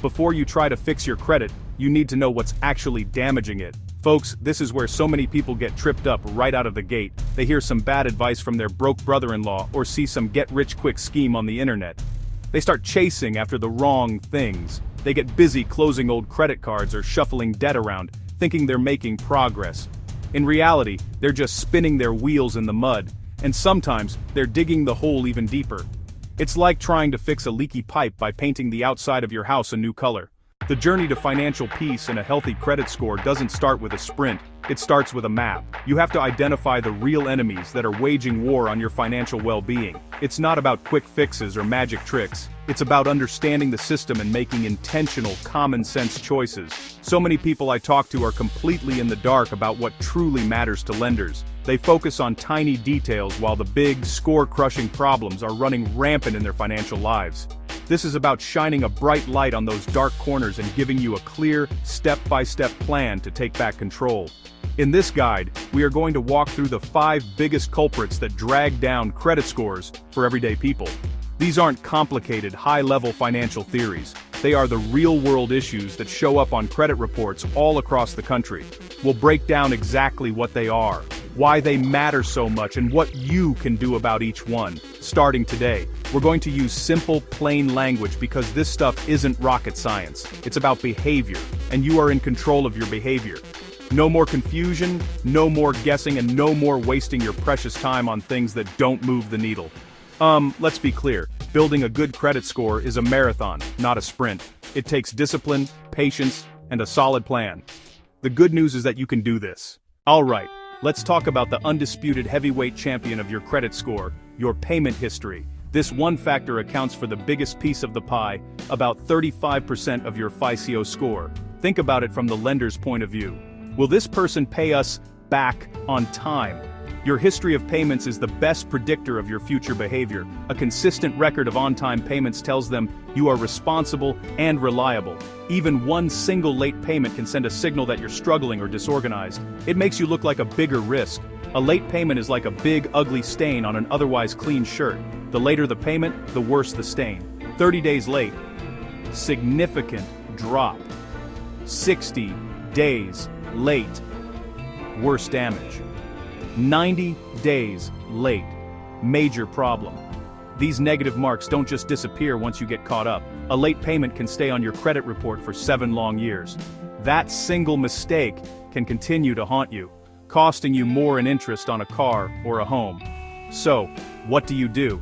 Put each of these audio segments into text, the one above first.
Before you try to fix your credit, you need to know what's actually damaging it. Folks, this is where so many people get tripped up right out of the gate. They hear some bad advice from their broke brother-in-law or see some get-rich-quick scheme on the internet. They start chasing after the wrong things. They get busy closing old credit cards or shuffling debt around, thinking they're making progress. In reality, they're just spinning their wheels in the mud, and sometimes they're digging the hole even deeper. It's like trying to fix a leaky pipe by painting the outside of your house a new color. The journey to financial peace and a healthy credit score doesn't start with a sprint, it starts with a map. You have to identify the real enemies that are waging war on your financial well-being. It's not about quick fixes or magic tricks. It's about understanding the system and making intentional, common-sense choices. So many people I talk to are completely in the dark about what truly matters to lenders. They focus on tiny details while the big, score-crushing problems are running rampant in their financial lives. This is about shining a bright light on those dark corners and giving you a clear, step-by-step plan to take back control. In this guide, we are going to walk through the 5 biggest culprits that drag down credit scores for everyday people. These aren't complicated, high-level financial theories. They are the real-world issues that show up on credit reports all across the country. We'll break down exactly what they are, why they matter so much, and what you can do about each one. Starting today, we're going to use simple, plain language because this stuff isn't rocket science. It's about behavior, and you are in control of your behavior. No more confusion, no more guessing, and no more wasting your precious time on things that don't move the needle. Let's be clear. Building a good credit score is a marathon, not a sprint. It takes discipline, patience, and a solid plan. The good news is that you can do this. Alright, let's talk about the undisputed heavyweight champion of your credit score, your payment history. This one factor accounts for the biggest piece of the pie, about 35% of your FICO score. Think about it from the lender's point of view. Will this person pay us back on time? Your history of payments is the best predictor of your future behavior. A consistent record of on-time payments tells them you are responsible and reliable. Even one single late payment can send a signal that you're struggling or disorganized. It makes you look like a bigger risk. A late payment is like a big, ugly stain on an otherwise clean shirt. The later the payment, the worse the stain. 30 days late, significant drop. 60 days late, worse damage. 90 days late, major problem. These negative marks don't just disappear once you get caught up. A late payment can stay on your credit report for 7 long years. That single mistake can continue to haunt you, costing you more in interest on a car or a home. So, what do?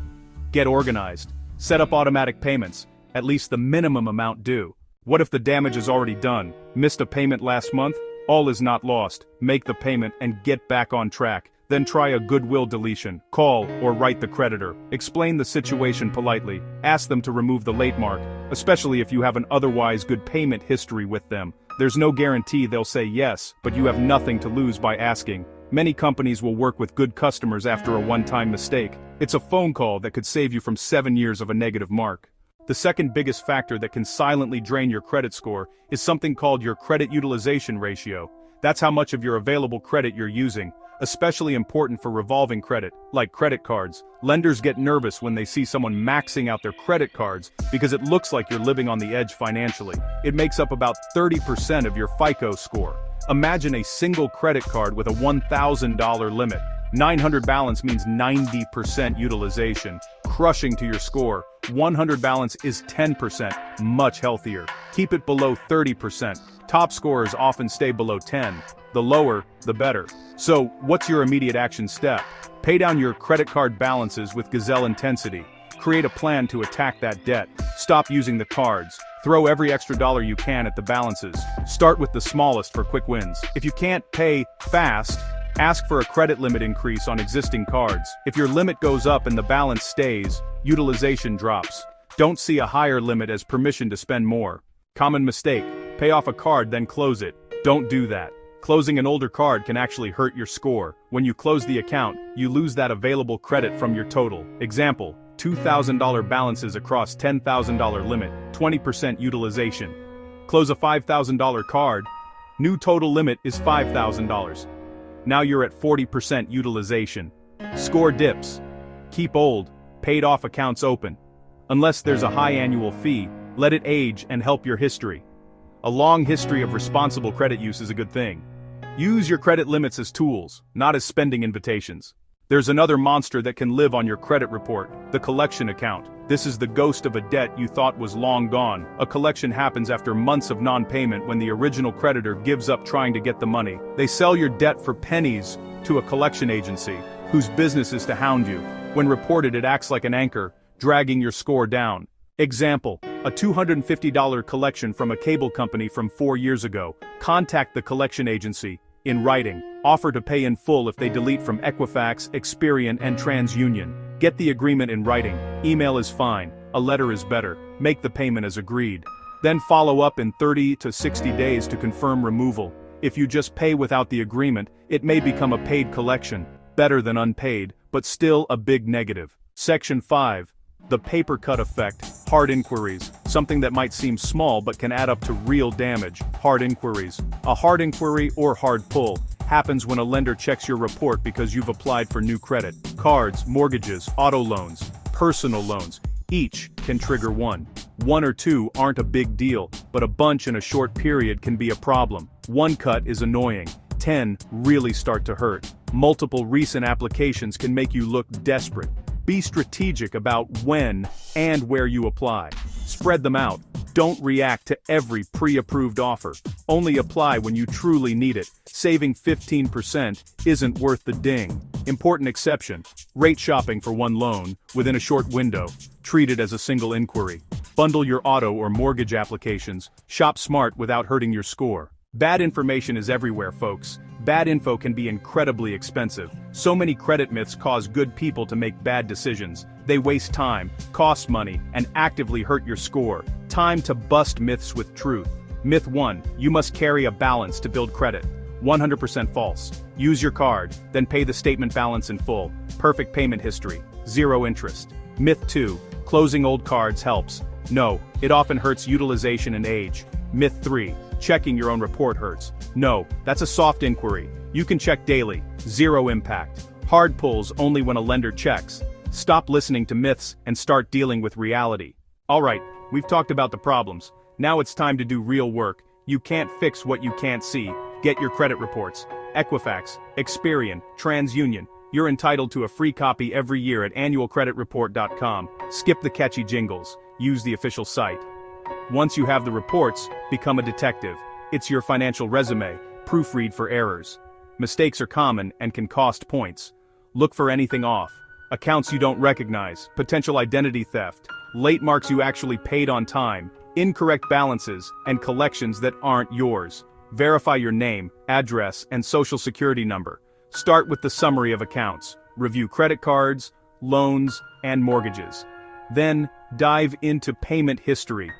Get organized. Set up automatic payments, at least the minimum amount due. What if the damage is already done? Missed a payment last month? All is not lost. Make the payment and get back on track. Then try a goodwill deletion. Call or write the creditor. Explain the situation politely. Ask them to remove the late mark, especially if you have an otherwise good payment history with them. There's no guarantee they'll say yes, but you have nothing to lose by asking. Many companies will work with good customers after a one-time mistake. It's a phone call that could save you from 7 years of a negative mark. The second biggest factor that can silently drain your credit score is something called your credit utilization ratio. That's how much of your available credit you're using, especially important for revolving credit, like credit cards. Lenders get nervous when they see someone maxing out their credit cards because it looks like you're living on the edge financially. It makes up about 30% of your FICO score. Imagine a single credit card with a $1,000 limit. 900 balance means 90% utilization, crushing to your score. 100 balance is 10%, much healthier. Keep it below 30%. Top scorers often stay below 10. The lower, the better. So, what's your immediate action step? Pay down your credit card balances with Gazelle Intensity. Create a plan to attack that debt. Stop using the cards. Throw every extra dollar you can at the balances. Start with the smallest for quick wins. If you can't pay fast, ask for a credit limit increase on existing cards. If your limit goes up and the balance stays, utilization drops. Don't see a higher limit as permission to spend more. Common mistake. Pay off a card then close it. Don't do that. Closing an older card can actually hurt your score. When you close the account, you lose that available credit from your total. Example, $2,000 balances across $10,000 limit, 20% utilization. Close a $5,000 card, new total limit is $5,000. Now you're at 40% utilization. Score dips. Keep old, paid off accounts open. Unless there's a high annual fee, Let it age and help your history. A long history of responsible credit use is a good thing. Use your credit limits as tools, not as spending invitations. There's another monster that can live on your credit report, the collection account. This is the ghost of a debt you thought was long gone. A collection happens after months of non-payment when the original creditor gives up trying to get the money. They sell your debt for pennies to a collection agency, whose business is to hound you. When reported, it acts like an anchor, dragging your score down. Example: a $250 collection from a cable company from 4 years ago. Contact the collection agency. In writing, offer to pay in full if they delete from Equifax, Experian, and TransUnion. Get the agreement in writing. Email is fine, a letter is better. Make the payment as agreed. Then follow up in 30 to 60 days to confirm removal. If you just pay without the agreement, it may become a paid collection. Better than unpaid, but still a big negative. Section 5. The paper cut effect. Hard inquiries. Something that might seem small but can add up to real damage. Hard inquiries. A hard inquiry or hard pull happens when a lender checks your report because you've applied for new credit. Cards, mortgages, auto loans, personal loans. Each can trigger one. One or two aren't a big deal, but a bunch in a short period can be a problem. One cut is annoying. 10 really start to hurt. Multiple recent applications can make you look desperate. Be strategic about when and where you apply. Spread them out. Don't react to every pre-approved offer. Only apply when you truly need it. Saving 15% isn't worth the ding. Important exception: rate shopping for one loan, within a short window. Treat it as a single inquiry. Bundle your auto or mortgage applications. Shop smart without hurting your score. Bad information is everywhere, folks. Bad info can be incredibly expensive. So many credit myths cause good people to make bad decisions. They waste time, cost money, and actively hurt your score. Time to bust myths with truth. Myth 1: you must carry a balance to build credit. 100% false. Use your card, then pay the statement balance in full. Perfect payment history. Zero interest. Myth 2: closing old cards helps. No, it often hurts utilization and age. Myth 3: checking your own report hurts. No, that's a soft inquiry. You can check daily. Zero impact. Hard pulls only when a lender checks. Stop listening to myths and start dealing with reality. Alright, we've talked about the problems. Now it's time to do real work. You can't fix what you can't see. Get your credit reports. Equifax, Experian, TransUnion. You're entitled to a free copy every year at annualcreditreport.com. Skip the catchy jingles. Use the official site. Once you have the reports, become a detective. It's your financial resume. Proofread for errors. Mistakes are common and can cost points. Look for anything off. Accounts you don't recognize, potential identity theft, late marks you actually paid on time, incorrect balances, and collections that aren't yours. Verify your name, address, and social security number. Start with the summary of accounts. Review credit cards, loans, and mortgages. Then, dive into payment history.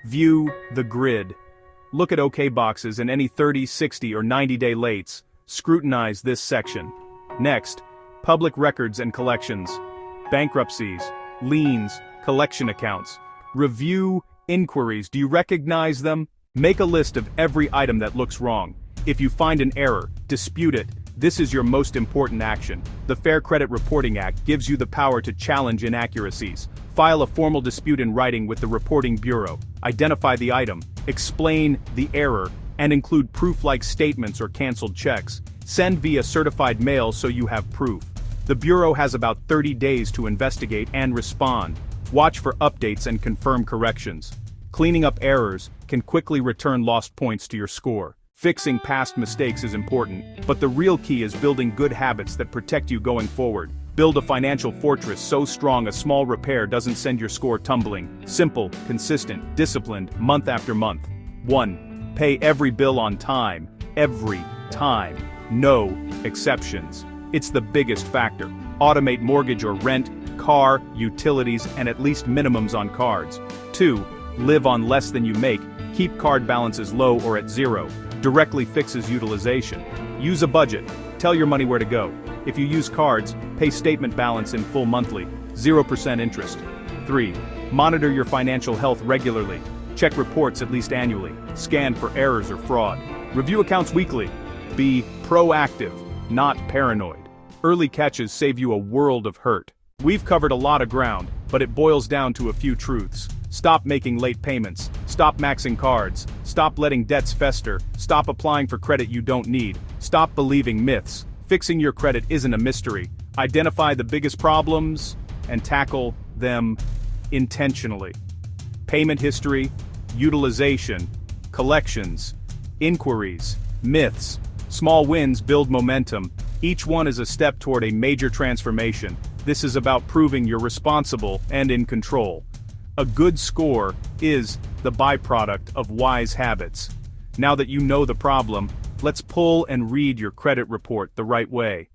View the grid. Look at OK boxes and any 30, 60, or 90-day lates. Scrutinize this section. Next, public records and collections. Bankruptcies, liens, collection accounts. Review inquiries. Do you recognize them? Make a list of every item that looks wrong. If you find an error, dispute it. This is your most important action. The Fair Credit Reporting Act gives you the power to challenge inaccuracies. File a formal dispute in writing with the Reporting Bureau. Identify the item, explain the error, and include proof like statements or canceled checks. Send via certified mail so you have proof. The Bureau has about 30 days to investigate and respond. Watch for updates and confirm corrections. Cleaning up errors can quickly return lost points to your score. Fixing past mistakes is important, but the real key is building good habits that protect you going forward. Build a financial fortress so strong a small repair doesn't send your score tumbling. Simple, consistent, disciplined, month after month. 1. Pay every bill on time. Every time. No exceptions. It's the biggest factor. Automate mortgage or rent, car, utilities, and at least minimums on cards. 2. Live on less than you make. Keep card balances low or at zero. Directly fixes utilization. Use a budget. Tell your money where to go. If you use cards, pay statement balance in full monthly. 0% interest. 3. Monitor your financial health regularly. Check reports at least annually. Scan for errors or fraud. Review accounts weekly. Be proactive, not paranoid. Early catches save you a world of hurt. We've covered a lot of ground, but it boils down to a few truths. Stop making late payments. Stop maxing cards. Stop letting debts fester. Stop applying for credit you don't need. Stop believing myths. Fixing your credit isn't a mystery. Identify the biggest problems and tackle them intentionally. Payment history, utilization, collections, inquiries, myths. Small wins build momentum. Each one is a step toward a major transformation. This is about proving you're responsible and in control. A good score is the byproduct of wise habits. Now that you know the problem, let's pull and read your credit report the right way.